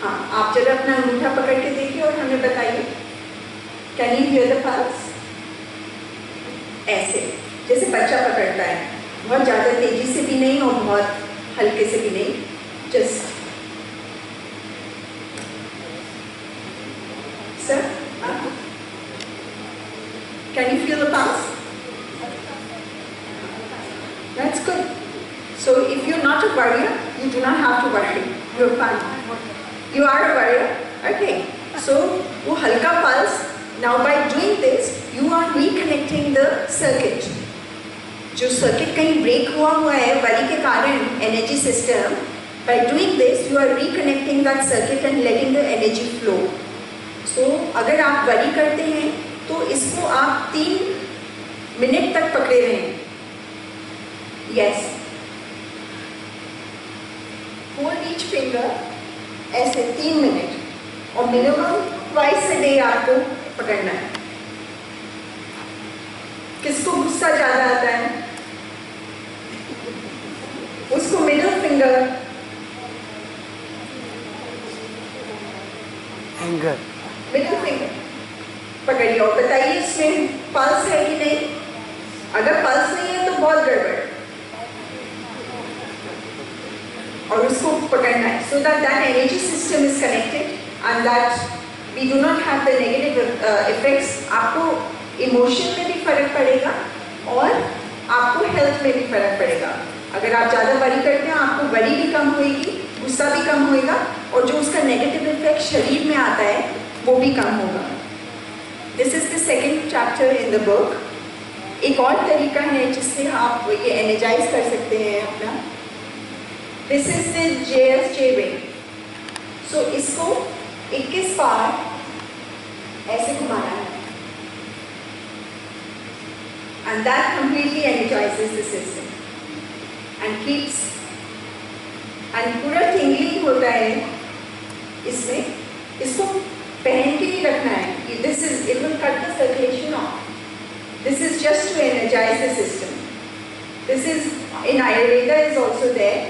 हाँ, आप जरा अपना अंगूठा पकड़ के देखिए और हमें बताइए। Can you here the pulse? ऐसे जैसे बच्चा पकड़ता है, बहुत ज़्यादा तेजी से भी नहीं और बहुत हल्के से भी नहीं, just sir. Can you feel the pulse? That's good. So if you're not a warrior, you do not have to worry. You're fine. You are a warrior. Okay. So वो हल्का pulse. Now by doing this, you are reconnecting the circuit. जो circuit कहीं break हुआ है worry के कारण energy system. By doing this, you are reconnecting that circuit and letting the energy flow. So अगर आप worry करते हैं तो इसको आप मिनट तक पकड़े रहें. Yes. Hold each finger ऐसे 3 मिनट और मिनिमम twice a day आपको पकड़ना है. किसको गुस्सा ज़्यादा आता है? उसको मिडिल फिंगर, मिडिल फिंगर पकड़िए और बताइए इसमें पल्स है कि नहीं. अगर पल्स नहीं है तो बहुत गड़बड़, और उसको पकड़ना है so that energy system is connected and that we do not have the negative effects. आपको इमोशन में भी फर्क पड़ेगा और आपको हेल्थ में भी फर्क पड़ेगा. अगर आप ज़्यादा वरी करते हैं आपको वरी भी कम होएगी, गुस्सा भी कम होएगा और जो उसका नेगेटिव इफेक्ट शरीर में आता है वो भी कम होगा. This is the second chapter in the book. एक और तरीका है जिससे आप ये एनर्जाइज कर सकते हैं अपना. दिस इज द JSJ वे. सो इसको 21 बार ऐसे घुमाना है and that completely energizes the system and keeps and पूरा tingling होता है इसमें. इसको पहन के ही रखना है. This is it will cut the circulation off. This is just to energize the system. This is in Ayurveda is also there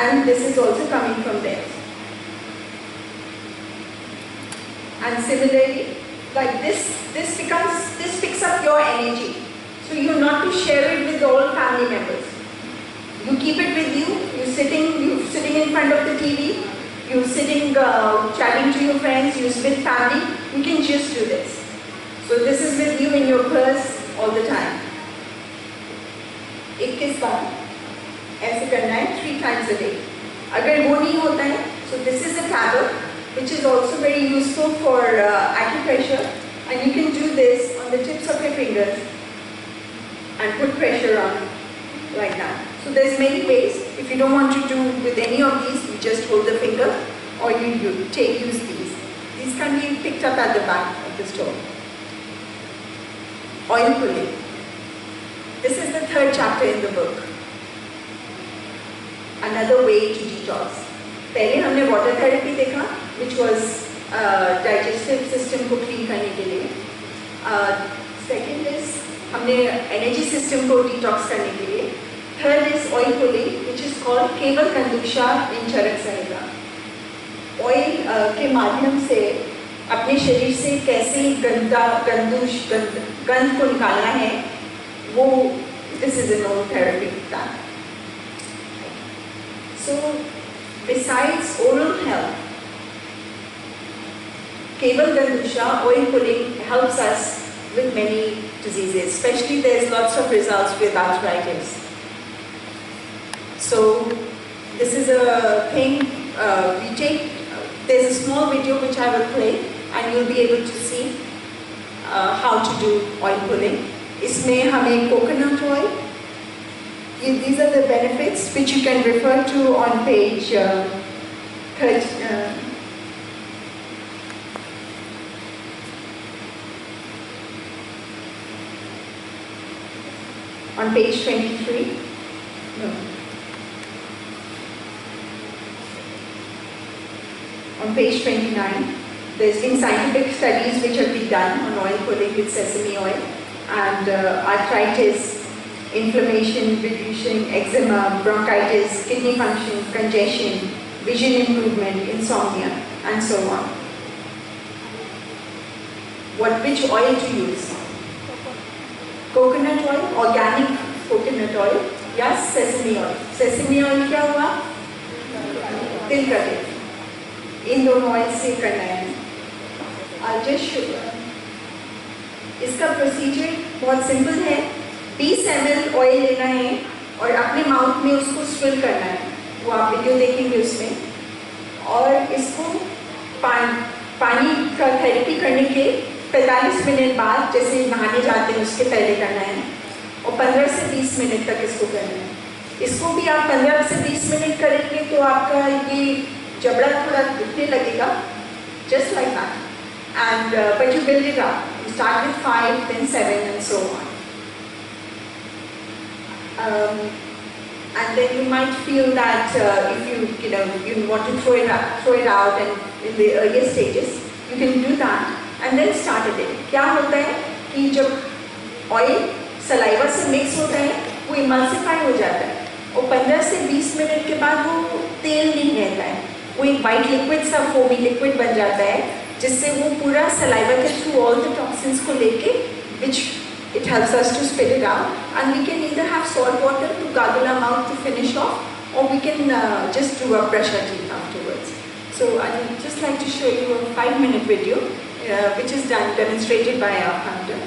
and this is also coming from there. And similarly, like this picks up your energy. So you're not to share it with all family members. You keep it with you. You're sitting in front of the TV. You're sitting chatting to your friends. You're with family. You can just do this. So this is with you in your purse all the time. 21 बार ऐसे करना है 3 times a day. अगर वो नहीं होता है, so this is a tablet which is also very useful for acupressure, and you can do this on the tips of your fingers and put pressure on like that. So there's many ways. If you don't want to do with any of these, you just hold the finger or you use these. These can be picked up at the back of the store. Oil pulling. This is the 3rd chapter in the book. Another way to detox. पहले हमने water therapy देखा, which was digestive system को clean करने के लिए. Second is हमने energy system को detox करने के लिए. Third is oil pulling which is called केवल कंदुषा इन चरक संहिता. ऑयल के माध्यम से अपने शरीर से कैसे गंध को निकालना है वो this is an oil therapy. So besides oral health, केवल kandusha oil pulling helps us with many diseases, especially there's lots of results with arthritis. So this is a thing there's a small video which I will play and you'll be able to see how to do oil pulling. इसमें हमें coconut oil, these are the benefits which you can refer to on page 30. On page 23, no. On page 29, there's been scientific studies which have been done on oil pulling with sesame oil and arthritis, inflammation, reducing eczema, bronchitis, kidney function, congestion, vision improvement, insomnia, and so on. Which oil to use? Coconut oil, organic coconut oil, या sesame oil. Sesame oil क्या हुआ? तिल का तेल. इन दोनों oil से करना है. I'll just show you. इसका प्रोसीजर बहुत सिंपल है. 20 ml ऑयल लेना है और अपने माउथ में उसको स्विल करना है. वो आप वीडियो देखेंगे उसमें. और इसको पानी का थेरेपी करने के 45 मिनट बाद, जैसे नहाने जाते हैं उसके पहले करना है और 15 से 20 मिनट तक इसको करना है. इसको भी आप 15 से 20 मिनट करेंगे तो आपका ये जबड़ा थोड़ा दुखने लगेगा, just like that. And but you build it up. You start with 5, then 7 and so on. And then you might feel that if you want to throw it out, and in the earlier stages, you can do that and then start again. क्या होता है कि जब oil saliva से mix होता है, वो emulsify हो जाता है और 15 से 20 मिनट के बाद वो तेल नहीं रहता है, वो एक white liquid सा foamy liquid बन जाता है, जिससे वो पूरा saliva के through all the toxins को लेके, which it helps us to spit it out, and we can either have salt water to gargle our mouth to finish off, or we can just do a brush our teeth afterwards. So I'd just like to show you a 5-minute video, which is demonstrated by our founder.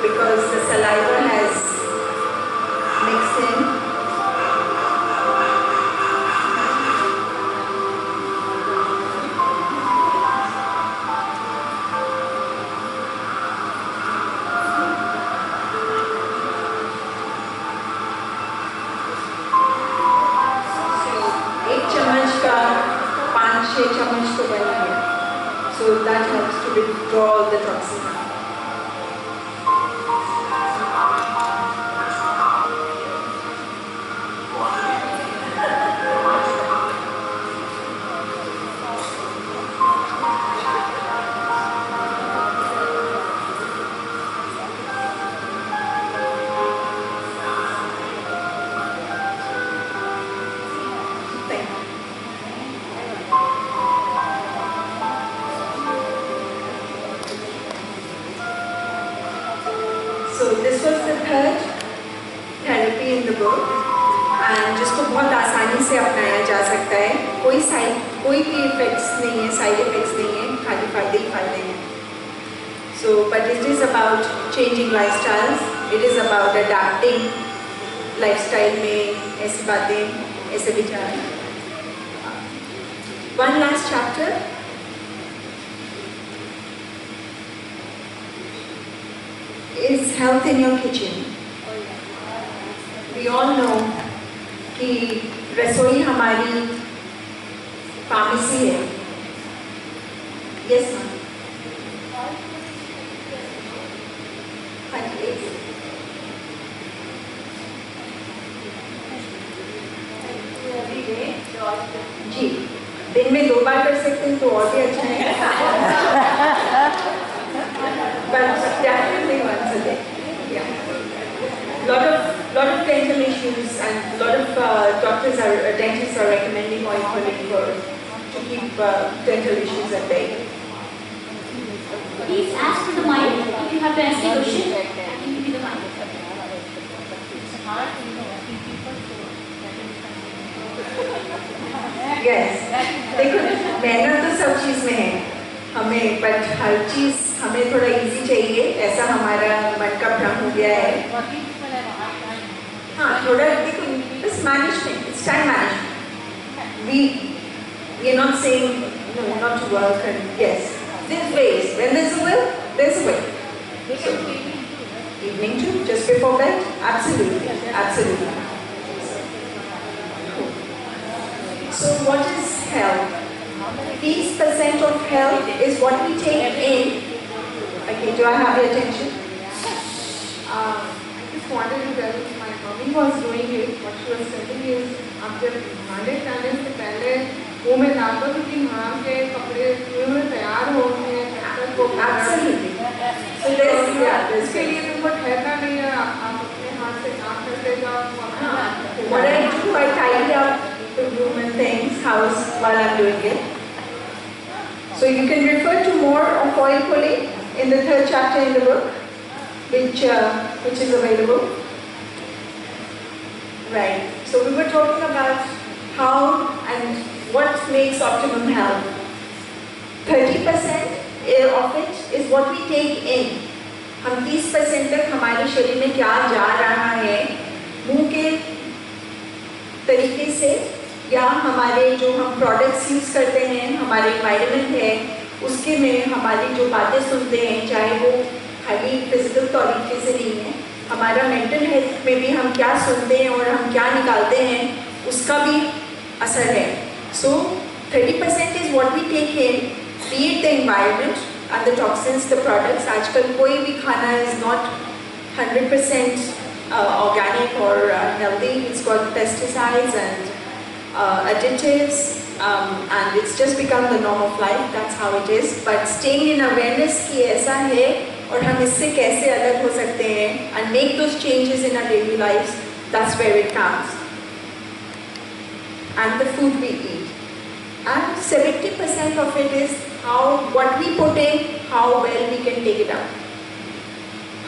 Because the saliva has mixed in. So, 1 चम्मच का 5-6 चम्मच तो बन गया. So that helps to withdraw all the toxins. So this was the third therapy in the book, and जिसको बहुत आसानी से अपनाया जा सकता है, कोई भी इफेक्ट्स नहीं है, साइड इफेक्ट्स नहीं है, खाली फायदे ही फायदे हैं. So, but it is about changing lifestyles. It is about adapting lifestyle में ऐसी बातें, ऐसे विचार. One last chapter. Is health in your kitchen. We all know कि रसोई हमारी फार्मेसी है. Yes, ma'am. हाँ जी. जी, दिन में 2 बार कर सकते हैं तो और भी अच्छा है. But definitely once a day. Yeah. Lot of dental issues, and lot of dentists are recommending oil pulling to keep dental issues at bay. Please ask for the mic if you have to ask a question. I can give you the mic. Yes. देखो, मेहनत तो सब चीज़ में है. हमें but हर चीज़ हमें थोड़ा easy चाहिए, ऐसा हमारा मन का भ्रम हो गया है. हाँ, थोड़ा देखो, बस management, it's time management. We are not saying no, not to work, and yes, there's ways. When there's a will, there's a way. So, evening too, just before bed, absolutely, absolutely. So what is health? These % of health is what we take in. Okay, do I have your attention? I just wanted to tell you, my mommy was doing it. What she was telling is, आप जब नहाने जाने से पहले मुँह में डालो कि माँ के कपड़े धुए हुए तैयार हो गए हैं. Absolutely. So इसके लिए तुमको ठहरना नहीं है. आप अपने हाथ से काम करते जाओ. What I do, I tidy up the room and things, house while I'm doing it. So you can refer to more of oil pulling in the 3rd chapter in the book, which is available. Right. So we were talking about how and what makes optimum health. 30% of it is what we take in. हम 30% तक हमारे शरीर में क्या जा रहा है, मुंह के तरीके से, या हमारे जो हम प्रोडक्ट्स यूज़ करते हैं, हमारे एनवायरनमेंट है, उसके में हमारी जो बातें सुनते हैं, चाहे वो खाली फिजिकल तरीके से नहीं है, हमारा मेंटल हेल्थ में भी हम क्या सुनते हैं और हम क्या निकालते हैं, उसका भी असर है. So 30% is what we take in, be it the environment and the toxins, the products. आजकल कोई भी खाना is not 100% organic or healthy. It's got pesticides and additives, and it's just become the norm of life. That's how it is. But staying in awareness कि ऐसा है और हम इससे कैसे अलग हो सकते हैं, and make those changes in our daily lives, that's where it counts. And the food we eat. And 70% of it is what we put in, how well we can take it out.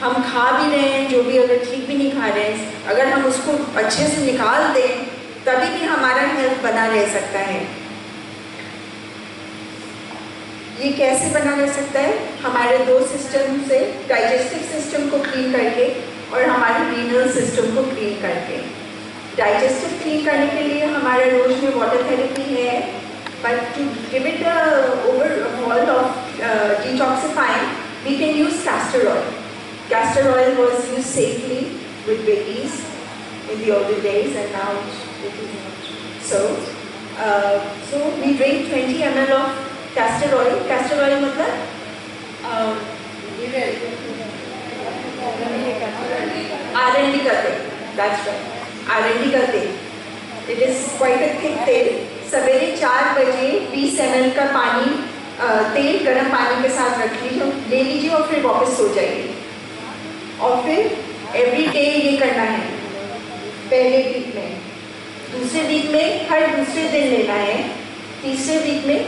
हम खा भी रहे हैं, जो भी अगर ठीक भी नहीं खा रहे हैं, अगर हम उसको अच्छे से निकाल दें, तभी भी हमारा हेल्थ बना रह सकता है. ये कैसे बना रह सकता है? हमारे 2 सिस्टम से, डाइजेस्टिव सिस्टम को क्लीन करके और हमारे रीनल सिस्टम को क्लीन करके. डाइजेस्टिव क्लीन करने के लिए हमारे रोज में वाटर थेरेपी है, but to give it overall of detoxifying, we can use castor oil. Castor oil was used safely with babies in the older days, and now it is not. So we drink 20 ml of Castor oil मतलब R&D का तेल, that's right, R&D का तेल. It is quite a thick तेल. सवेरे 4 बजे 20 ml का पानी तेल गर्म पानी के साथ रख लीजिए, ले लीजिए और फिर वापस सो जाइए. और फिर एवरी डे ये करना है. पहले वीक में, दूसरे वीक में हर दूसरे दिन लेना है, तीसरे वीक में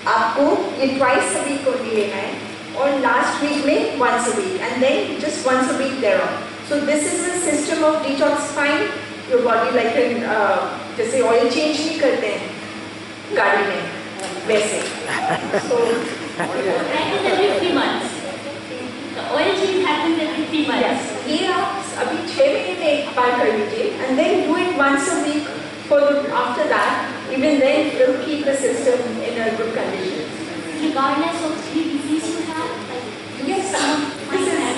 आपको ये ट्वाइस अ वीक ओनली लेना है, और लास्ट वीक में once a week, and then just once a week thereon. So this is a system of detoxifying your body like an जैसे ऑयल चेंज नहीं करते हैं गाड़ी में वैसे. So happens every 3 months. The oil change happens every 3 months. yes, ये आप अभी 6 महीने में एक बार कर लीजिए, and then do it once a week for after that. Even then it will keep the system in a good condition. Regardless of the disease you have, like Yes, someone might this is- have,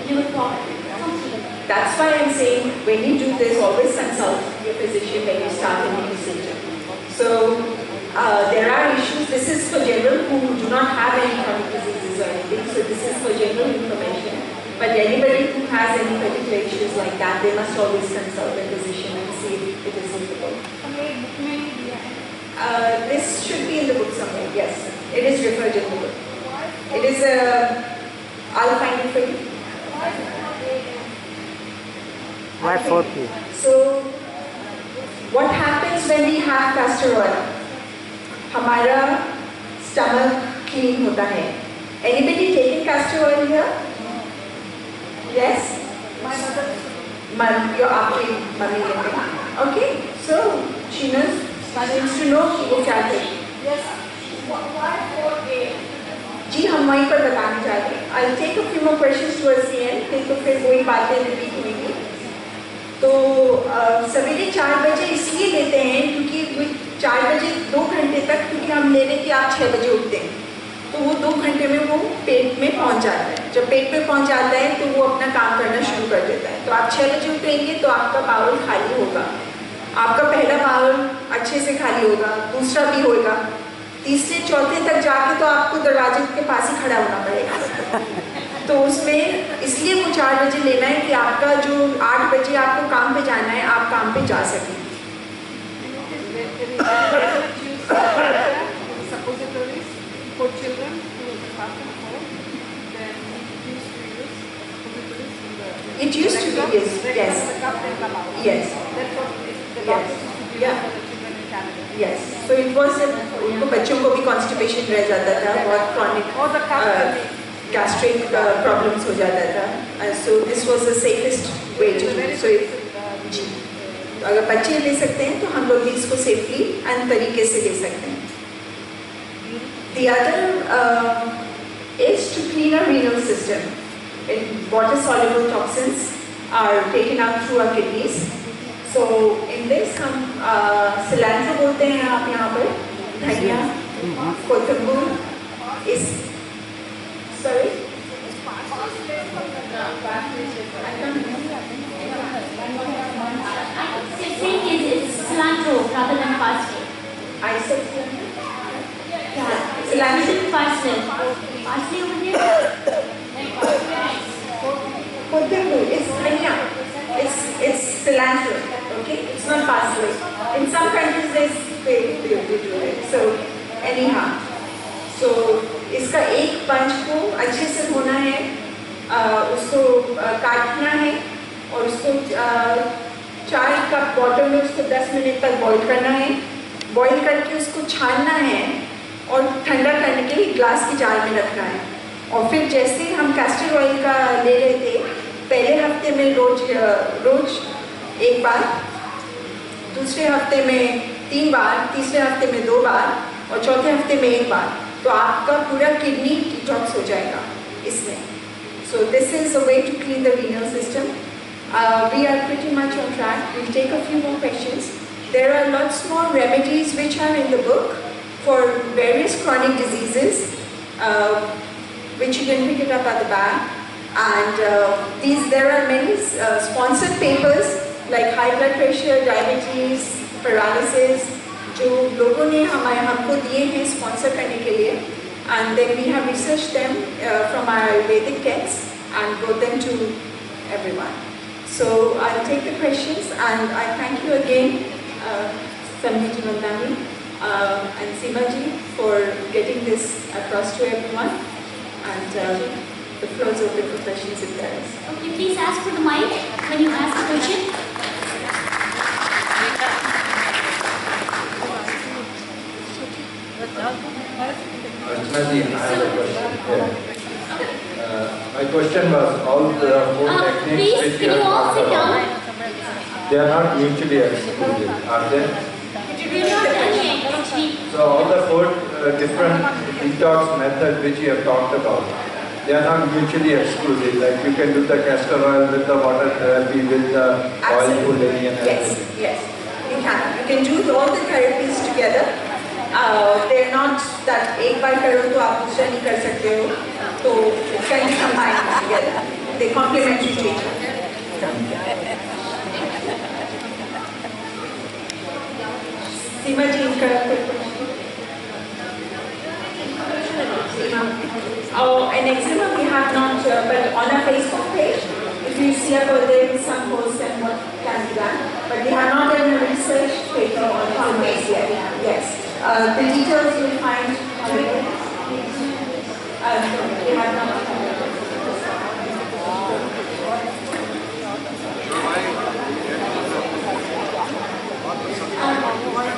liver problem, something like that. That's why I'm saying when you do this, always consult your physician when you start a new symptom. So there are issues. This is for general who do not have any chronic diseases or anything. So this is for general information. But anybody who has any particular issues like that, they must always consult their physician and see if it is suitable. This should be in the book somewhere. Yes, it is referred in the book. It is I'll find it for you. Why 40? So, what happens when we have castor oil? हमारा stomach clean होता है. Anybody taking castor oil here? Yes? Your आपकी mummy लेते हैं. Okay, so she knows. She needs to know कि वो क्या करें. जी हम वहीं पर बताने जा रहे हैं. I'll take a few more questions towards the end. नहीं तो फिर वही बातें रिपीट होंगी. तो सवेरे 4 बजे इसलिए लेते हैं क्योंकि 4 बजे 2 घंटे तक, क्योंकि हम ले रहे कि आप 6 बजे उठते हैं, तो वो 2 घंटे में वो पेट में पहुंच जाता है. जब पेट में पहुंच जाता है तो वो अपना काम करना शुरू कर देता है. तो आप 6 बजे उठेंगे तो आपका बाउल खाली होगा. आपका पहला बाउल अच्छे से खाली होगा, दूसरा भी होगा, तीसरे चौथे तक जाके तो आपको दरवाजे के पास ही खड़ा होना पड़ेगा. तो उसमें इसलिए वो 4 बजे लेना है कि आपका जो 8 बजे आपको काम पे जाना है, आप काम पे जा सकें. Suppositories for children who will pass and hold, then it used to use suppositories in the. It used to be, yes. The cup they come out. Yes. That's what the Yes. doctors used to give Yeah. for the children in Canada. Yes. So it was उनको बच्चों को भी constipation रह जाता था, बहुत chronic Or the cup. gastric problems हो जाता था. So this was the safest way to do. So जी, तो अगर बच्चे ले सकते हैं तो हम लोग भी इसको safely and तरीके से ले सकते हैं. The other is to clean our renal system. Water-soluble toxins are taken out through our kidneys. So in this हम cilantro बोलते हैं आप यहाँ पर, धनिया, कोथिंबीर, इस sorry. The thing is, it's cilantro rather than parsley. I said cilantro. Yeah, Cilantro. it's parsley. Parsley over there? Kothimir, it's dhania. It's cilantro. Okay, it's not parsley. In some countries they do it. So anyhow, so इसका एक पंच को अच्छे से धोना है, उसको काटना है और उसको 4 कप वाटर में उसको 10 मिनट तक बॉईल करना है. बॉईल करके उसको छानना है और ठंडा करने के लिए ग्लास की जार में रखना है. और फिर जैसे हम कैस्टर ऑयल का ले रहे थे, पहले हफ्ते में रोज एक बार, दूसरे हफ्ते में 3 बार, तीसरे हफ्ते में 2 बार और चौथे हफ्ते में 1 बार, तो आपका पूरा किडनी डिटॉक्स हो जाएगा इसमें. So this is a way to clean the renal system. We are pretty much on track. We'll take a few more questions. There are lots more remedies which are in the book for various chronic diseases, which you can pick it up at the back. And there are many sponsored papers like high blood pressure, diabetes, paralysis, जो लोगों ने हमको दिए हैं sponsor करने के लिए, and then we have researched them from our Ayurvedic kits and brought them to everyone. So I'll take the questions, and I thank you again, Samiji Mandani and Seemaji, for getting this across to everyone, and the floor is open for questions if there is. Okay, please ask for the mic when you ask a question. Archana ji, I have a question here. My question was, all the four techniques Please, which can you you have all talked sit down? about, they are not mutually exclusive, are they? We're not done yet, actually. So all the four different detox methods which you have talked about, they are not mutually exclusive. Like you can do the castor oil with the water therapy, with the oil pulling and everything. Yes, you can. You can do all the therapies together. They're not that एक बार करो तो आप दूसरा नहीं कर सकते हो, तो it can be combined together. They complement each other. Seema ji, and eczema we have not, but on our Facebook page, if you see about there is some posts and what can be done, but we have not done a research paper on eczema yet. Yes. The details you'll find on the web. We have not.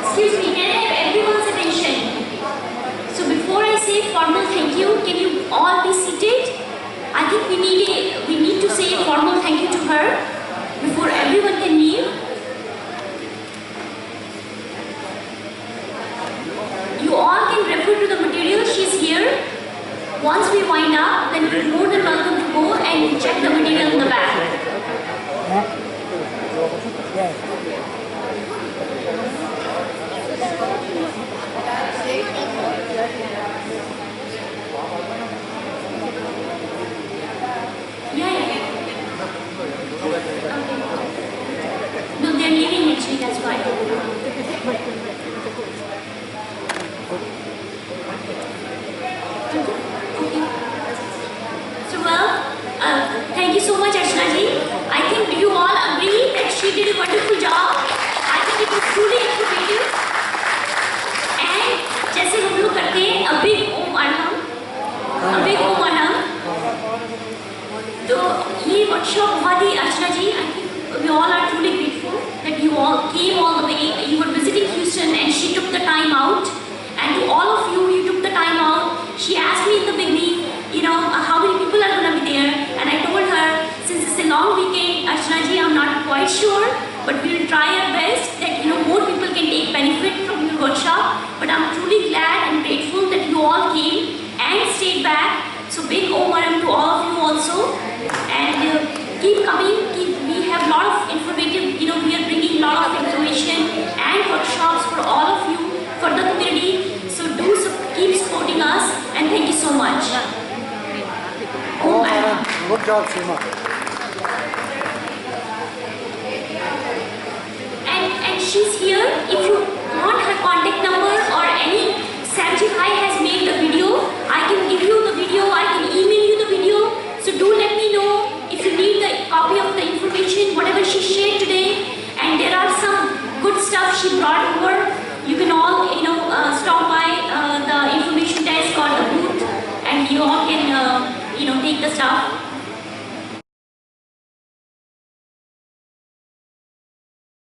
Excuse me, can I have everyone's attention? So before I say formal thank you, can you all be seated? I think we need to say a formal thank you to her before everyone can leave. You all can refer to the material, she's here. Once we wind up, then you're more than welcome to go and check the material in the back. Yeah. No, they're leaving actually, that's why. So thank you so much, Archana ji. I think you all agree that she did a wonderful job. I think it was truly informative. And जैसे हम लोग करते हैं, a big Om Arham. तो ये workshop बहुत ही, Archana ji, I think we all are truly grateful that you all came all the way. You were visiting Houston and she took the time out. And to all of you, you took the time out. She asked me in the beginning, how many people are going to be there? And I told her, since it's a long weekend, Archana ji, I'm not quite sure, but we'll try our best that more people can take benefit from your workshop. But I'm truly glad and grateful that you all came and stayed back. So big Om to all of you also. And keep coming. We have a lot of informative, we are bringing a lot of information and workshops for all of you, for the community. So keep supporting us, and thank you so much. Good job, Seema. And she's here. If you want her contact number or any, Samji Bhai has made the video. I can give you the video. I can email you the video. So do let me know if you need the copy of the information, whatever she shared today. And there are some good stuff she brought over. You can all, stop by the information desk or the booth, and you all can, take the stuff.